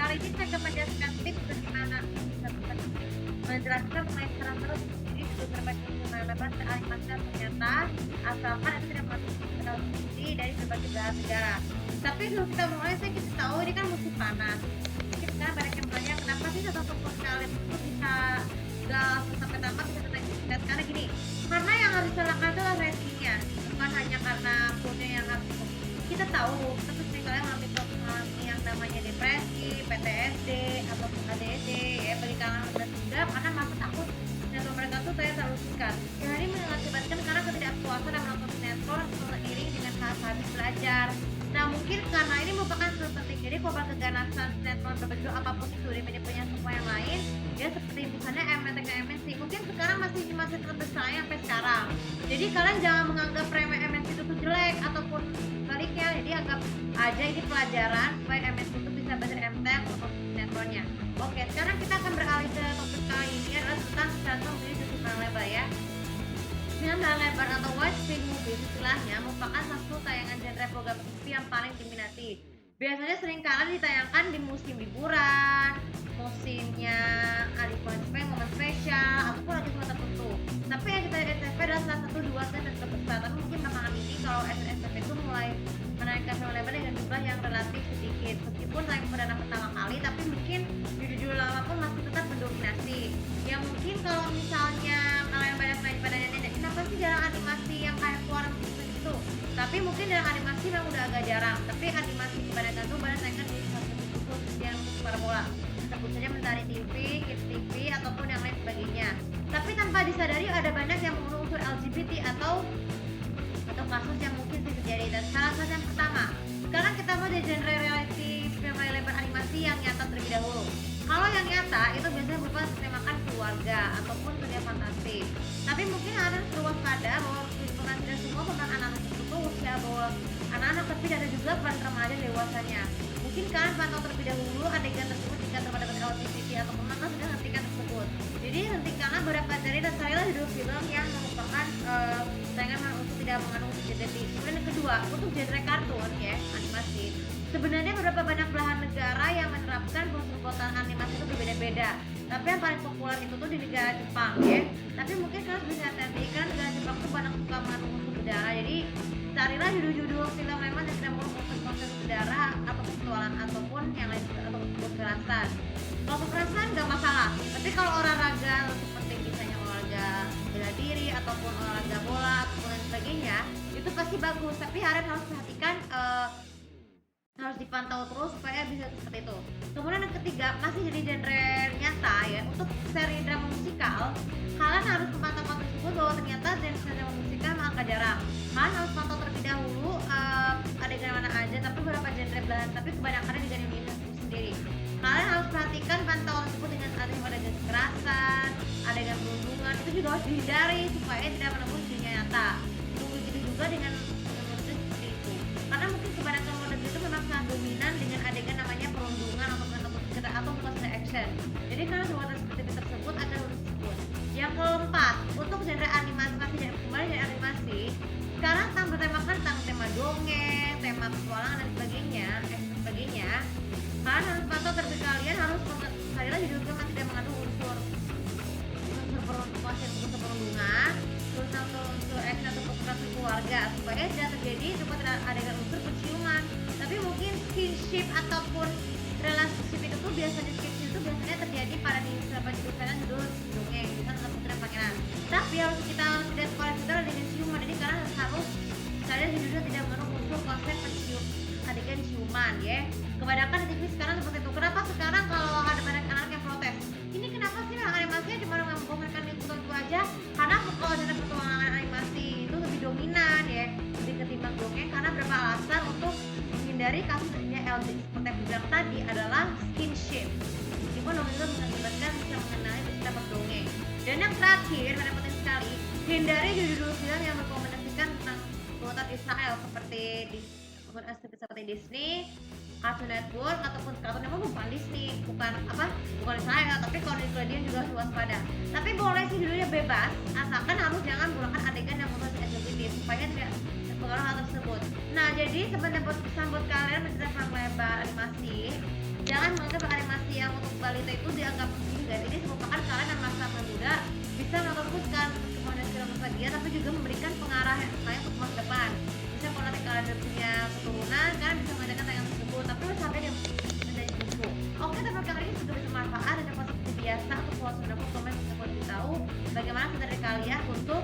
Kali ini saya akan menjelaskan tips bagaimana bisa menjelaskan mengenai karakter sendiri di berbagai lebar animasi ternyata asalkan itu tidak mengandung produksi dari berbagai belahan negara. Tapi sebelum kita mulai, saya kita tahu ini kan musim panas. Mungkin kan banyak yang bertanya kenapa sih satu topik kalian itu bisa nggak sampai tamat bisa terlihat karena gini. Karena yang harus disalahkan itu adalah ratingnya, bukan hanya karena punya yang harus kita tahu terus kalian mengalami yang namanya depresi, PTSD ataupun ADHD ya bagi kalangan udah juga karena masa takut sinetron mereka tuh saya terlalu singkat. Yang ini mengakibatkan karena ketidakpuasan dan menonton sinetron seiring dengan habis belajar. Nah mungkin karena ini merupakan hal penting, jadi korban keganasan sinetron berbentuk apapun itu di media punya semua yang lain ya seperti misalnya MNTK MNC mungkin sekarang masih tetap bersaing sampai sekarang. Jadi kalian jangan menganggap remeh MNC itu jelek ataupun sebaliknya, jadi anggap aja ini pelajaran supaya MNC itu bisa ber-MTek untuk sinetronnya. Oke, sekarang kita akan beralih ke topik kali ini adalah tentang sinetron di film lebar ya. Film lebar atau widescreen movie istilahnya merupakan satu tayangan genre program TV yang paling diminati. Biasanya sering kali ditayangkan di musim liburan, musimnya hari momen spesial ataupun lagi momen tertentu. Tapi yang kita lihat SCTV adalah salah satu dua dan terbesar. Tapi mungkin belakangan ini kalau SCTV itu mulai menaikkan film lebar dengan jumlah yang relatif sedikit. Meskipun tayang perdana pertama kali, tapi mungkin judul-judul lama pun masih tetap mendominasi. Ya mungkin kalau misalnya kalian banyak nanya pada nanya, kenapa sih jarang animasi yang kayak keluar gitu? Tapi mungkin dalam animasi memang udah agak jarang. Tapi animasi kebanyakan tuh banyak tayangkan di satu khusus yang parabola. Sebut saja Mentari TV, Kids TV ataupun yang lain sebagainya. Tapi tanpa disadari ada banyak yang mengandung unsur LGBT atau kasus yang mungkin terjadi. Dan salah satu yang pertama, sekarang kita mau di genre reality film lebar animasi yang nyata terlebih dahulu. Kalau yang nyata itu biasanya berupa temakan keluarga ataupun dunia fantasi. Tapi mungkin harus berwaspada bahwa bukan tidak semua pemeran anak-anak itu usia bahwa anak-anak, tapi ada juga peran remaja dewasanya. Mungkin kalian pantau terlebih dahulu adegan tersebut jika terdapat LGBT ataupun mana sudah hentikan tersebut. Jadi hentikanlah beberapa dari dan carilah judul film yang merupakan tayangan untuk tidak mengandung LGBT. Kemudian yang kedua, untuk genre kartun ya animasi. Sebenarnya beberapa banyak belahan negara yang menerapkan unsur animasi itu berbeda-beda. Tapi yang paling populer itu tuh di negara Jepang ya. Tapi mungkin kalian bisa hati-hati karena negara Jepang tuh banyak suka mengandung unsur udara. Jadi carilah judul-judul film memang yang tidak mengandung unsur udara atau petualangan ataupun yang lain atau kekerasan. Kalau kekerasan nggak masalah. Tapi kalau olahraga seperti misalnya olahraga bela diri ataupun olahraga bola ataupun lain sebagainya itu pasti bagus. Tapi harus perhatikan harus dipantau terus supaya bisa seperti itu. Kemudian yang ketiga masih jadi genre nyata ya. Untuk seri drama musikal kalian harus memantau tersebut bahwa ternyata genre drama musikal memang agak jarang. Kalian harus pantau terlebih dahulu adegan mana aja, tapi beberapa genre belahan, tapi kebanyakan juga di Indonesia sendiri. Kalian harus perhatikan pantauan tersebut dengan adegan kekerasan, adegan perundungan itu juga harus dihindari supaya tidak menembus dunia nyata. Begitu juga dengan seperti itu. Karena mungkin kebanyakan luar negeri itu memang sangat dominan dengan adegan namanya perundungan atau bukan action. Jadi kalau sebuah seperti tersebut akan disebut. Yang keempat, untuk genre animasi dan kembali dari animasi, sekarang bertemakan tentang tema dongeng, tema petualangan dan sebagainya. Kalian harus pantau terlebih kalian harus mengetahui judul film yang tidak mengandung unsur perundungan, unsur action atau kekerasan keluarga supaya tidak terjadi tidak adegan unsur penciuman. Tapi mungkin skinship ataupun relationship itu tuh biasanya terjadi pada di beberapa judul dongeng bukan dalam putri pangeran. Tapi harus kita tidak sekolah juga dengan ciuman. Jadi kalian harus judulnya tidak mengandung unsur konsep adegan ciuman ya. Kebanyakan di TV sekarang seperti itu. Kenapa sekarang kalau ada banyak anak yang protes? Ini kenapa sih animasinya cuma membongkarkan itu aja? Karena kalau ada petualangan animasi itu lebih dominan ya, lebih ketimbang dongeng karena berapa alasan untuk menghindari kasusnya LGBT seperti yang bilang tadi adalah skinship. Meskipun dongeng itu mengakibatkan bisa mengenali bisa berdongeng. Dan yang terakhir, yang penting sekali, hindari judul film yang merekomendasikan tentang buatan Israel seperti Disney, Cartoon Network ataupun kartun yang bukan Disney, bukan Israel, tapi kalau Nickelodeon juga harus waspada. Tapi boleh sih judulnya bebas, asalkan harus jangan menggunakan adegan yang merupakan sensitif supaya tidak terpengaruh hal tersebut. Nah, jadi sebenarnya pesan buat kalian menceritakan film lebar animasi, jangan menganggap animasi yang untuk balita itu dianggap penting guys. Ini merupakan kalian yang masa muda bisa memfokuskan perkembangan skill dia, tapi juga memberikan pengarah yang baik untuk masa depan. Bisa kalau nanti kalian punya keturunan, kalian bisa mengadakan tayangan tersebut, tapi sampai dia menjadi buku. Oke, tapi kali ini sudah bermanfaat dan dapat seperti biasa. Untuk closing aku komen untuk tahu bagaimana dari kalian untuk